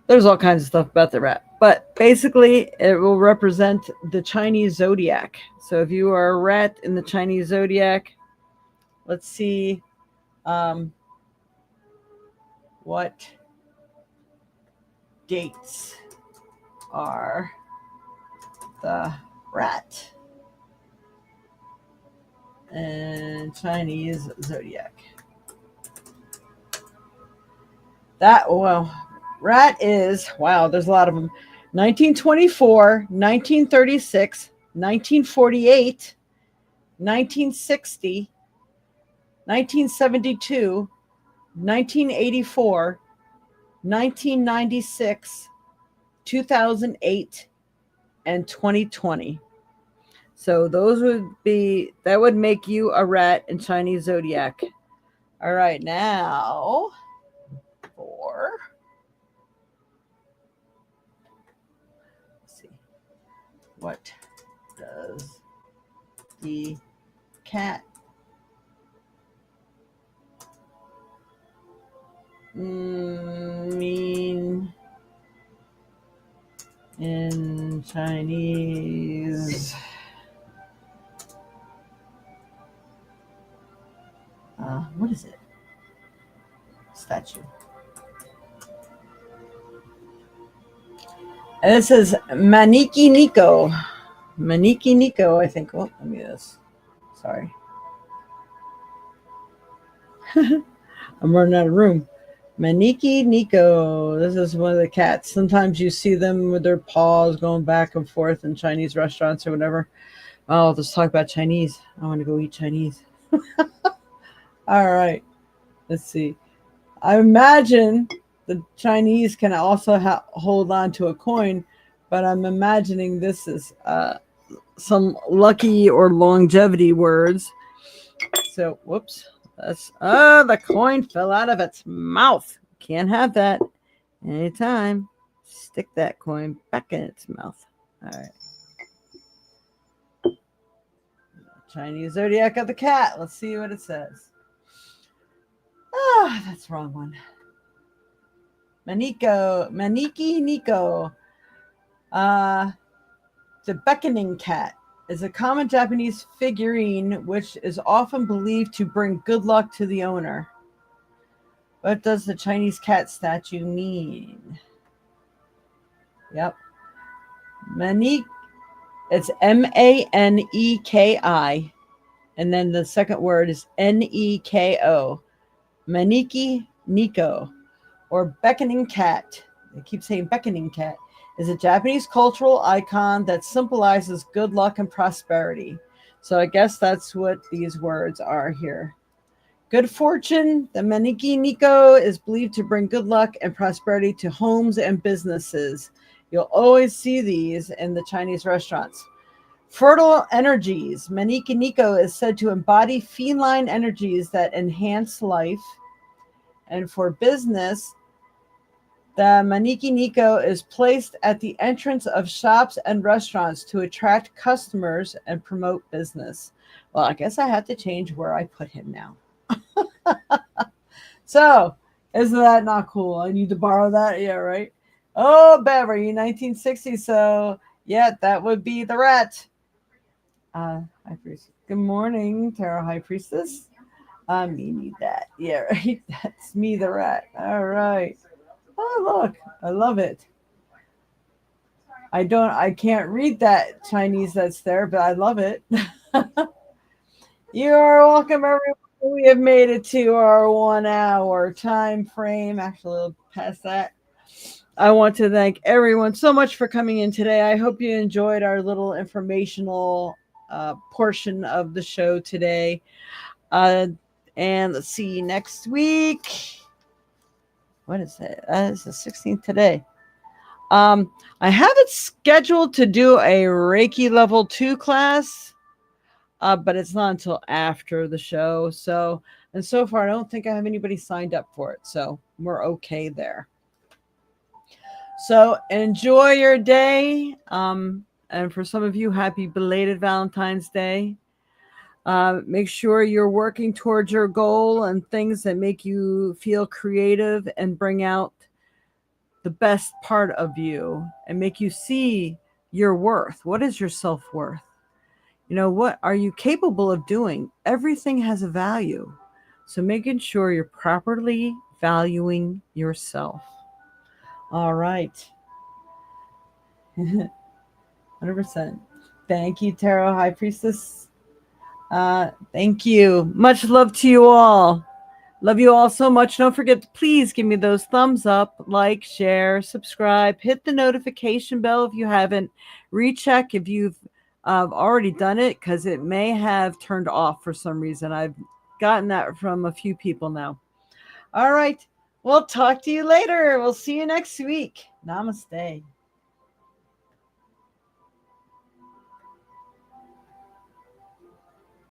There's all kinds of stuff about the rat. But basically, it will represent the Chinese zodiac. So if you are a rat in the Chinese zodiac, let's see what dates are the rat and Chinese zodiac. Rat is, wow, there's a lot of them. 1924, 1936, 1948, 1960, 1972, 1984, 1996, 2008, and 2020. So that would make you a rat in Chinese zodiac. All right, now for, let's see, what does the cat mean in Chinese? What is it? Statue. And it says Maniki Nico. Maniki Nico, I think. Oh, let me do this. Sorry. I'm running out of room. Maniki Nico. This is one of the cats. Sometimes you see them with their paws going back and forth in Chinese restaurants or whatever. Oh, let's talk about Chinese. I want to go eat Chinese. All right. Let's see. I imagine the Chinese can also hold on to a coin, but I'm imagining this is some lucky or longevity words. So, whoops. The coin fell out of its mouth. Can't have that. Anytime, stick that coin back in its mouth. All right. Chinese zodiac of the cat. Let's see what it says. That's the wrong one. Maniki Nico. The beckoning cat is a common Japanese figurine which is often believed to bring good luck to the owner. What does the Chinese cat statue mean? Yep. Maniki. It's Maneki. And then the second word is Neko. Maniki Nico, or beckoning cat. They keep saying beckoning cat, is a Japanese cultural icon that symbolizes good luck and prosperity. So I guess that's what these words are here. Good fortune. The Maniki Nico is believed to bring good luck and prosperity to homes and businesses. You'll always see these in the Chinese restaurants. Fertile energies. Maniki Nico is said to embody feline energies that enhance life. And for business, the Maniki Nico is placed at the entrance of shops and restaurants to attract customers and promote business. Well, I guess I have to change where I put him now. So, isn't that not cool? I need to borrow that? Yeah, right? Oh, Beverly, 1960. So, yeah, that would be the rat. High Priestess. Good morning, Tarot High Priestess. Me need that. Yeah, right. That's me, the rat. All right. Oh, look. I love it. I can't read that Chinese that's there, but I love it. You are welcome, everyone. We have made it to our 1 hour time frame. Actually, a little past that. I want to thank everyone so much for coming in today. I hope you enjoyed our little informational portion of the show today. And let's see, next week. What is it? It's the 16th today. I have it scheduled to do a Reiki level 2 class, but it's not until after the show. So far, I don't think I have anybody signed up for it. So we're okay there. So enjoy your day. And for some of you, happy belated Valentine's Day. Make sure you're working towards your goal and things that make you feel creative and bring out the best part of you and make you see your worth. What is your self-worth? You know, what are you capable of doing? Everything has a value. So making sure you're properly valuing yourself. All right. 100%. Thank you, Tarot High Priestess. Thank you. Much love to you all. Love you all so much. Don't forget to please give me those thumbs up, like, share, subscribe, hit the notification bell if you haven't. Recheck if you've I've already done it because it may have turned off for some reason. I've gotten that from a few people now. All right. We'll talk to you later. We'll see you next week. Namaste.